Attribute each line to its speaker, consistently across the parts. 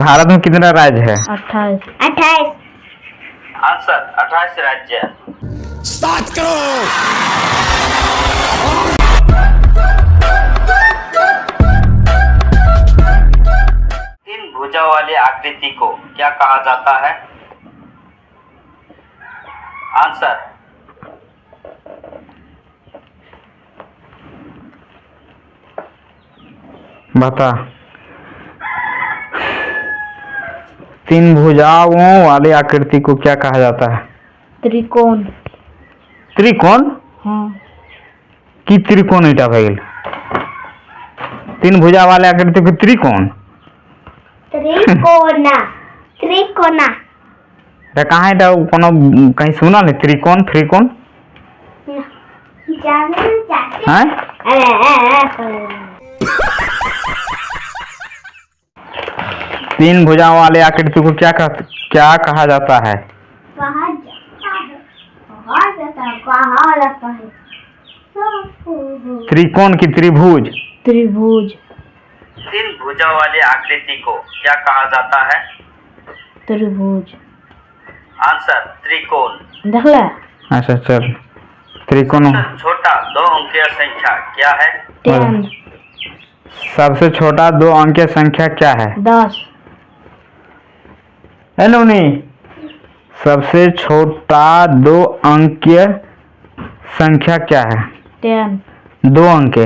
Speaker 1: भारत में कितने राज्य है?
Speaker 2: 28।
Speaker 3: 28।
Speaker 4: आंसर 28 राज्य।
Speaker 5: 7 करोड़।
Speaker 4: तीन भुजा वाली आकृति को क्या कहा जाता है? आंसर
Speaker 1: बता। तीन भुजाओं वाली आकृति को क्या कहा जाता है?
Speaker 2: त्रिकोण।
Speaker 1: त्रिकोण
Speaker 2: हाँ।
Speaker 1: की त्रिकोण ईटा भइल। तीन भुजा वाले आकृति को त्रिकोण।
Speaker 3: त्रिकोणा। त्रिकोणा।
Speaker 1: रे कहाँ ईटा कोनो कहीं सुना नहीं त्रिकोण त्रिकोण? हैं? तीन भुजाओं वाले आकृति को क्या कहा जाता है? त्रिकोण की त्रिभुज।
Speaker 2: त्रिभुज।
Speaker 4: तीन भुजा वाली आकृति को क्या कहा जाता है?
Speaker 2: त्रिभुज।
Speaker 4: आंसर त्रिकोण।
Speaker 2: देख ले।
Speaker 1: अच्छा चल त्रिकोण।
Speaker 4: सबसे छोटा 2 अंकीय संख्या क्या है?
Speaker 2: 10।
Speaker 1: सबसे छोटा 2 अंकीय संख्या क्या है?
Speaker 2: 10।
Speaker 1: हेलो नहीं। सबसे छोटा 2 अंकीय संख्या क्या है?
Speaker 2: 10।
Speaker 1: 2 अंक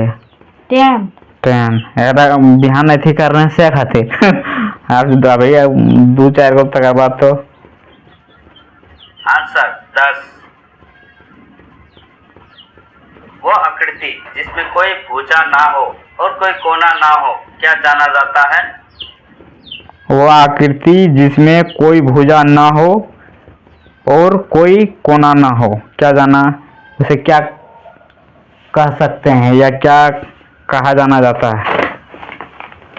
Speaker 2: 10।
Speaker 1: 10। बिहान नहीं कर रहे हैं से खाते आप भैया 2-4 गो तक बात तो।
Speaker 4: आंसर 10। वो आकृति जिसमें कोई भुजा ना हो और कोई कोना ना हो क्या जाना जाता है?
Speaker 1: वो आकृति जिसमें कोई भुजा ना हो और कोई कोना ना हो क्या जाना उसे क्या कह सकते हैं या क्या कहा जाना जाता है?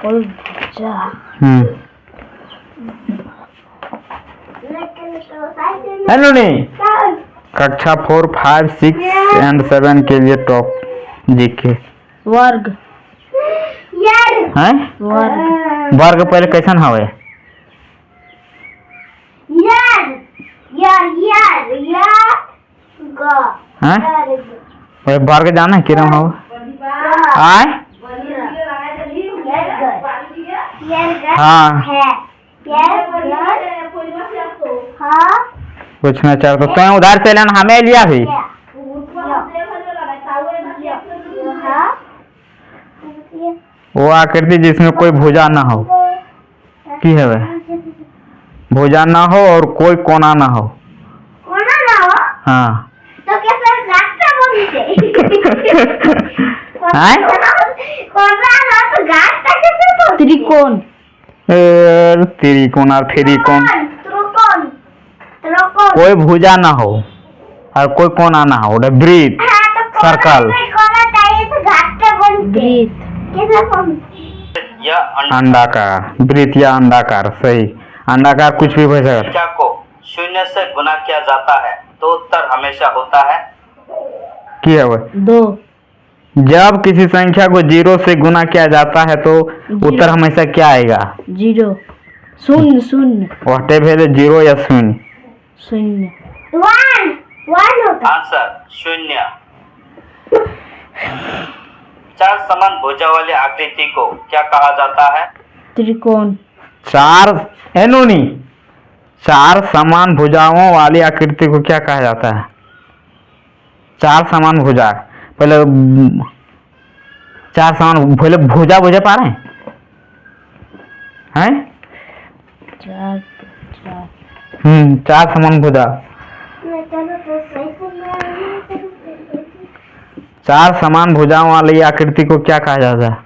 Speaker 2: कोई भुजा।
Speaker 1: हेलो नहीं। कक्षा 4, 5, 6 एंड 7 के लिए टॉप जीके।
Speaker 2: वर्ग।
Speaker 1: हैं?
Speaker 2: वर्ग।
Speaker 1: वर्ग पहले कैसन हवे? हैं? पहले वर्ग जाना किरम हो? आय? हाँ। पूछना चाहता तो उधार से लेना हमें लिया भी। वो आकृति जिसमें कोई भुजा ना हो की है वह? भुजा ना हो और कोई कोना ना हो।
Speaker 3: कोना ना हो?
Speaker 1: हाँ।
Speaker 3: तो कैसे गांठ बोलते?
Speaker 1: हैं?
Speaker 3: कोना ना तो गांठ कैसे बोलते?
Speaker 2: त्रिकोण।
Speaker 1: त्रिकोण और त्रिकोण।
Speaker 3: त्रिकोण। त्रिकोण।
Speaker 1: कोई भुजा ना हो और कोई कोना ना हो। वृत्त। सर्कल।
Speaker 3: कोना चाहिए तो गांठ बोलते।
Speaker 2: वृत्त।
Speaker 3: कैसे बोलते?
Speaker 4: या
Speaker 1: अंडाकार। वृत्त या अंडाकार सही। अंडाकार कुछ भी हो सकता।
Speaker 4: संख्या को 0 से गुना किया जाता है तो उत्तर हमेशा होता है
Speaker 1: की है वह?
Speaker 2: 2।
Speaker 1: जब किसी संख्या को 0 से गुना किया जाता है तो उत्तर हमेशा क्या आएगा?
Speaker 2: 0। शून्य। शून्य।
Speaker 1: वटे भेद 0 या 0।
Speaker 2: शून्य।
Speaker 3: 1 होता।
Speaker 4: आंसर 0। 4 समान भुजा वाली आकृति को क्या कहा जाता है?
Speaker 2: त्रिकोण।
Speaker 1: 4 एनोनी। 4 समान भुजाओं वाली आकृति को क्या कहा जाता है? 4 समान भुजा पहले 4 समान पहले भुजा भुजा पा रहे हैं?
Speaker 2: 4।
Speaker 1: 4 समान भुजा। 4 समान भुजाओं वाली आकृति को क्या कहा जाता है?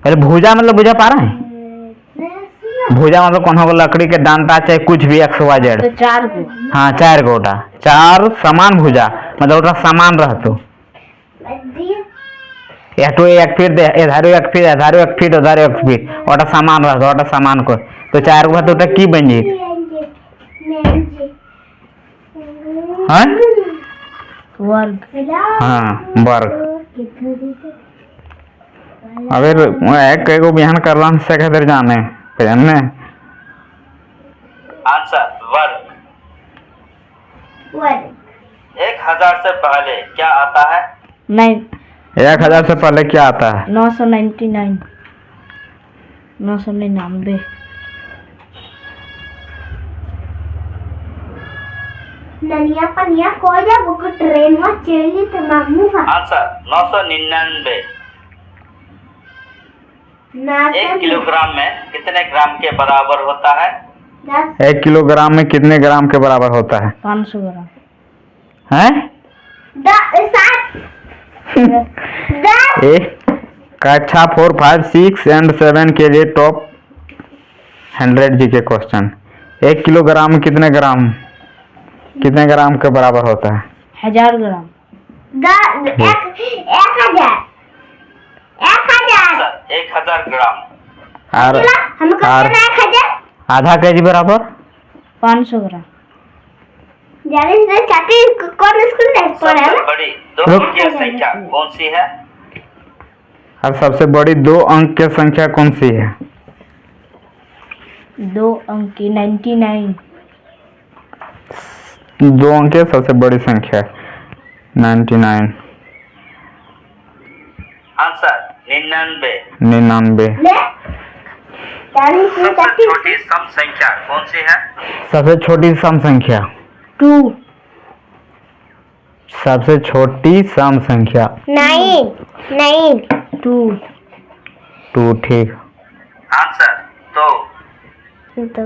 Speaker 1: पहले भुजा मतलब भुजा पा रहे हैं? भुजा मतलब कौन होगा? लकड़ी के डांटा चाहे कुछ भी XYZ।
Speaker 2: तो 4 गो।
Speaker 1: हाँ 4 गोटा। 4 समान भुजा मतलब ओटा समान रहतो। एटो एक फीट इधर एक फीट इधर एक फीट उधर एक फीट ओटा समान रहतो ओटा समान को तो 4 गो तो ओटा की बन जी? हाँ?
Speaker 2: वर्ग।
Speaker 1: हाँ वर्ग। अबे एक कई को बिहान करला से खातिर जाने पहनने
Speaker 4: आंसर वर्ग।
Speaker 3: वर्ग
Speaker 4: 1000 से पहले क्या आता है?
Speaker 1: 1000 से पहले क्या आता है?
Speaker 2: 999 999
Speaker 3: ननिया पनिया को जब वो ट्रेन में चली तो मामू का
Speaker 4: आंसर 999।
Speaker 3: ना
Speaker 4: 1 किलोग्राम में कितने ग्राम के बराबर होता है?
Speaker 3: 10
Speaker 1: 1 किलोग्राम में कितने ग्राम के बराबर होता है?
Speaker 2: 500 ग्राम
Speaker 1: हैं?
Speaker 3: 7 10
Speaker 1: कक्षा 4, 5, 6 एंड 7 के लिए टॉप 100 जी के क्वेश्चन। 1 किलोग्राम में कितने ग्राम के बराबर होता है?
Speaker 2: 1000 ग्राम
Speaker 3: 1000
Speaker 4: आंसर 1000 ग्राम।
Speaker 1: और
Speaker 3: हमको
Speaker 1: और
Speaker 3: 1000
Speaker 1: आधा केजी बराबर
Speaker 2: 500 ग्राम
Speaker 3: जाने से चाची कौन स्कूल में पढ़ा
Speaker 4: सबसे
Speaker 3: है
Speaker 4: बड़ी 2
Speaker 1: रुक।
Speaker 4: अंकीय संख्या कौन सी है?
Speaker 1: और सबसे बड़ी 2 अंक की संख्या कौन सी है?
Speaker 2: 2 अंक की 99
Speaker 1: 2 अंक की सबसे बड़ी संख्या 99
Speaker 4: आंसर 99।
Speaker 1: 99
Speaker 3: ले जाने से
Speaker 4: सबसे
Speaker 3: चाची
Speaker 4: छोटी सम संख्या कौन सी है?
Speaker 1: सबसे छोटी सम संख्या
Speaker 2: 2
Speaker 1: सबसे छोटी सम संख्या
Speaker 3: 9
Speaker 2: 2
Speaker 1: 2 ठीक।
Speaker 4: आंसर 2।
Speaker 3: तो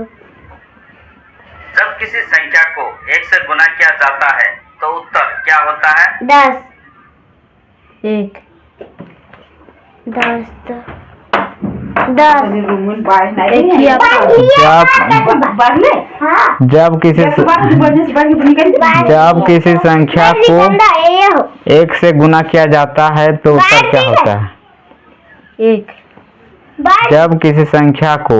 Speaker 4: जब किसी संख्या को 1 से गुना किया जाता है तो उत्तर क्या होता है?
Speaker 3: 10
Speaker 2: 1 एक ही आपका
Speaker 1: जब किसी संख्या को 1 से गुना किया जाता है तो उत्तर क्या होता है?
Speaker 2: 1
Speaker 1: जब किसी संख्या को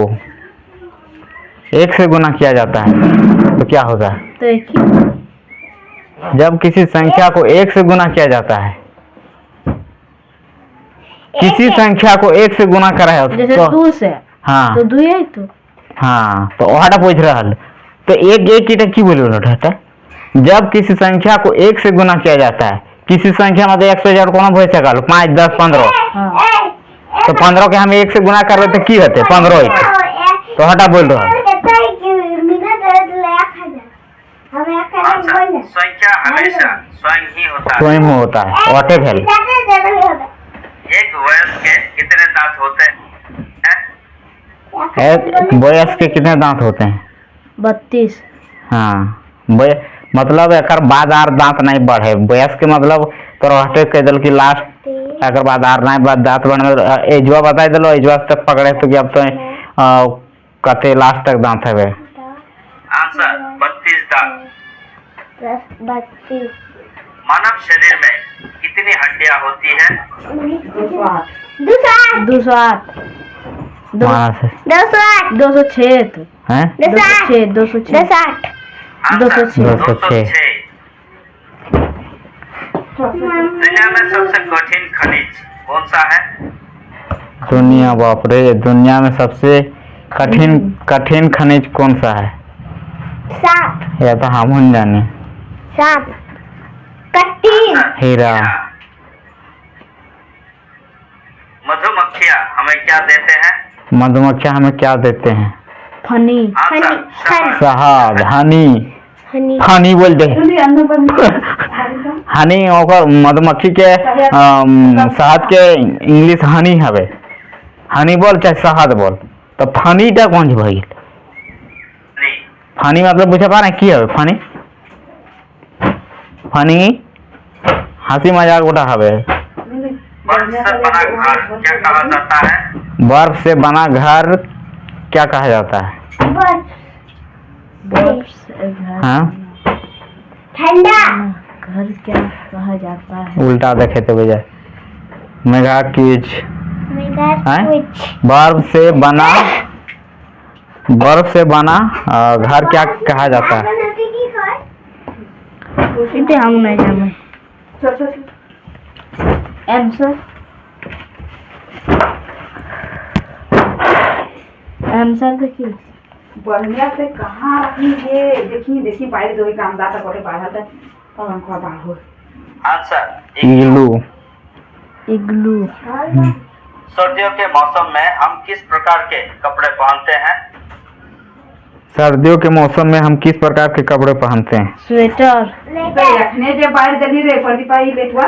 Speaker 1: 1 से गुना किया जाता है तो क्या होता है?
Speaker 2: तो एक ही
Speaker 1: जब किसी संख्या को 1 से गुना किया जाता है, किसी संख्या को 1 से गुना करा है
Speaker 2: जैसे
Speaker 1: तो
Speaker 2: 2 से
Speaker 1: हाँ
Speaker 2: तो 2 है तो
Speaker 1: हाँ तो ओहाटा पूछ रहा तो एक कीटा की बोल रहा जब किसी संख्या को 1 से गुना किया जाता है, किसी संख्या मतलब 100 हजार को भर सका 5, 10, 15
Speaker 2: हाँ
Speaker 1: तो 15 के हम 1 से गुना कर रहे तो की होते 15 ही तो हटा बोल रहा
Speaker 4: आंसर संख्या हमेशा स्वयं ही होता है।
Speaker 1: स्वयं होता है वाटे भेल।
Speaker 4: एक वयस्क के कितने दांत होते हैं?
Speaker 1: एक वयस्क के कितने दांत होते हैं?
Speaker 2: 32
Speaker 1: हाँ मतलब एक बाद आर दांत नहीं बढ़े वयस्क के मतलब तो हटे कह दल की लास्ट एक बाद आर नहीं बाद दांत बढ़े एजवा बता दिलो एजवा तक पकड़े तो कि अब तो कते लास्ट तक दांत है।
Speaker 4: आंसर 32 दांत।
Speaker 3: 32
Speaker 4: मानव शरीर में कितनी हड्डियां होती है?
Speaker 2: 208 206 तो
Speaker 1: हैं
Speaker 2: 206
Speaker 4: आंसर
Speaker 2: 206
Speaker 4: दुनिया में सबसे कठिन खनिज कौन सा है?
Speaker 1: दुनिया बाप रे दुनिया में सबसे कठिन खनिज कौन सा है?
Speaker 3: सांप
Speaker 1: या तो हम जाने
Speaker 3: सांप कठिन
Speaker 1: हीरा।
Speaker 4: मधुमक्खियां हमें क्या देते हैं?
Speaker 1: मधुमक्खियां हमें क्या देते हैं?
Speaker 2: फनी
Speaker 4: आंसर शहद।
Speaker 1: शहद हनी
Speaker 3: हनी
Speaker 1: हनी बोल दे हनी ओकर मधुमक्खी के शहद के इंग्लिश हनी हवे हनी बोल चाहे शहद बोल तो फनी टा कौन भइल?
Speaker 4: नहीं।
Speaker 1: फनी मतलब बुझे पा रहे की हवे फनी? फनी हंसी मजाक उठा हवे।
Speaker 4: बर्फ से बना घर क्या कहा जाता है?
Speaker 1: बर्फ से बना घर क्या कहा जाता है?
Speaker 2: बर्फ से घर
Speaker 1: हाँ
Speaker 3: ठंडा
Speaker 2: घर क्या कहा जाता है?
Speaker 1: उल्टा देखे तो बजाय मेगा कीच हैं? बर्फ से बना घर क्या कहा जाता है?
Speaker 2: इतने हम नहीं जाने आंसर आंसर देखिए
Speaker 6: बढ़िया से कहाँ रखी है देखी देखी पाई दो काम दाता कोटे बाहर तक पवन को बाहर
Speaker 4: आंसर
Speaker 1: इग्लू।
Speaker 2: इग्लू।
Speaker 4: सर्दियों के मौसम में हम किस प्रकार के कपड़े पहनते हैं?
Speaker 1: सर्दियों के मौसम में हम किस प्रकार के कपड़े पहनते हैं?
Speaker 2: स्वेटर।
Speaker 6: तो रखने जे बाहर जल्दी रे पड़ी पाई लेटवा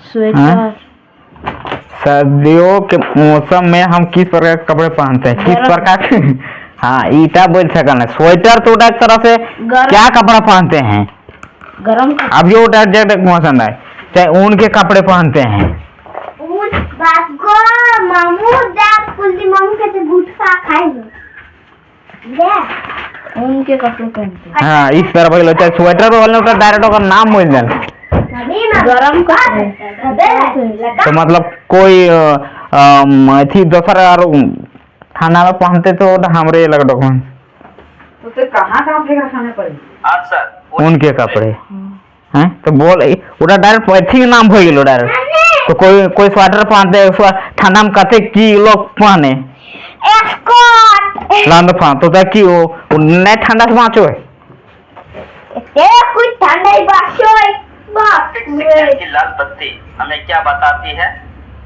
Speaker 2: स्वेटर।
Speaker 1: सर्दियों के मौसम में हम किस प्रकार के कपड़े पहनते हैं? किस
Speaker 2: गरम।
Speaker 1: प्रकार के हाँ ईटा बोल सकना। स्वेटर तो एक तरह से क्या कपड़ा पहनते हैं?
Speaker 2: गरम।
Speaker 1: अब जो जैकेट पसंद है चाहे ऊन के कपड़े पहनते हैं।
Speaker 3: ऊन बागो मामू दाब कुल्ली मामू के तो गुटखा खाएंगे दे
Speaker 2: ऊन के कपड़े पहनते हैं।
Speaker 1: हाँ इस तरह बोलो चाहे स्वेटर पे बोलने का डायरेक्ट होकर नाम बोल देना।
Speaker 2: गरम कपड़े।
Speaker 1: तो मतलब कोई थी दोसर और खाना में पहनते तो हमरे लग डॉक्यूमेंट
Speaker 6: तो कहाँ कहाँ फेंक रखाने पड़े
Speaker 4: आंसर
Speaker 1: ऊन के कपड़े हैं। तो बोल उड़ा डायरेक्ट थी नाम हो गेलो डायरेक्ट। तो कोई स्वेटर पहनते ठंडा में कते की लोग पहने
Speaker 3: स्कॉट
Speaker 1: लांद पहन तो क्या की वो नहीं ठंडा से बाँचो है।
Speaker 3: ये कुछ ठंडा ही बाशोय
Speaker 4: ट्रैफिक सिग्नल की लाल बत्ती हमें क्या बताती है?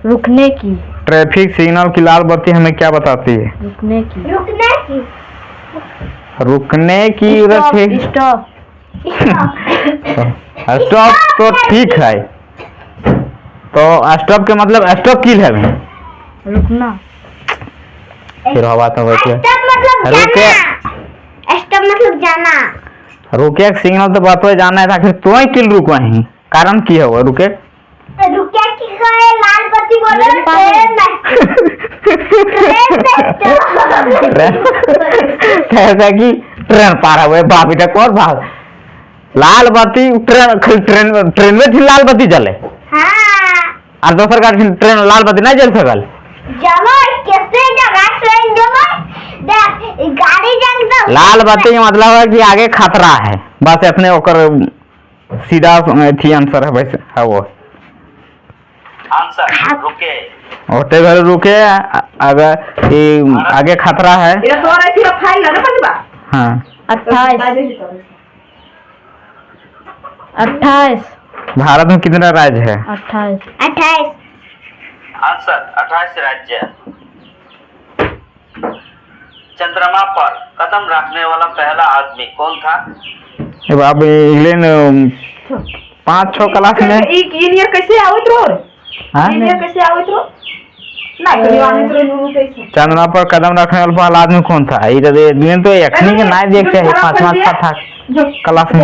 Speaker 2: रुकने की।
Speaker 1: ट्रैफिक सिग्नल की लाल बत्ती हमें क्या बताती है?
Speaker 2: रुकने की।
Speaker 3: रुकने की
Speaker 1: रुकने की रखी
Speaker 2: स्टॉप।
Speaker 1: स्टॉप तो ठीक है। तो स्टॉप के मतलब स्टॉप किल है भाई।
Speaker 2: रुकना।
Speaker 1: फिर हवा तो होती है
Speaker 3: स्टॉप मतलब
Speaker 1: रुके
Speaker 3: जाना स्टॉप मतलब जाना
Speaker 1: रुके सिग्नल तो बात जाना है आखिर तो ही किल रुक वहीं कारण की है वो रुके
Speaker 3: रुके की गए लाल बत्ती बोले
Speaker 1: कैसा कि ट्रेन पार हुए बाप बेटा कौन भाग लाल बत्ती ट्रेन में थी लाल बत्ती जले
Speaker 3: हाँ
Speaker 1: और दोसर का ट्रेन लाल बत्ती नहीं जल सकल
Speaker 3: जलो कैसे जगह ट्रेन जलो गाड़ी जंग दो
Speaker 1: लाल बत्ती का मतलब है कि आगे खतरा है बस अपने ओकर सीधा थी आंसर है वैसे है वो
Speaker 4: आंसर रुके
Speaker 1: होते घर रुके अगर ये आगे खतरा है।
Speaker 6: ये तो रही थी फाइल ना पड़वा
Speaker 1: हाँ
Speaker 2: 28। 28।
Speaker 1: भारत में कितना राज्य है?
Speaker 2: 28।
Speaker 3: 28
Speaker 4: आंसर 28 राज्य। चंद्रमा पर कदम रखने वाला पहला आदमी कौन था?
Speaker 1: अब इंग्लैंड 5-6 क्लास में
Speaker 6: इंजीनियर कैसे आवत रो
Speaker 1: हाँ?
Speaker 6: इंजीनियर कैसे आवत रो ना कभी आने तो नुनु कैसे
Speaker 1: चंद्रमा पर कदम रखने वाला पहला आदमी कौन था? ये तो यखनी के नहीं देखते हैं 5वां था क्लास में।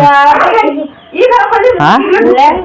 Speaker 6: ये घर पर
Speaker 1: हाँ?
Speaker 2: लैंड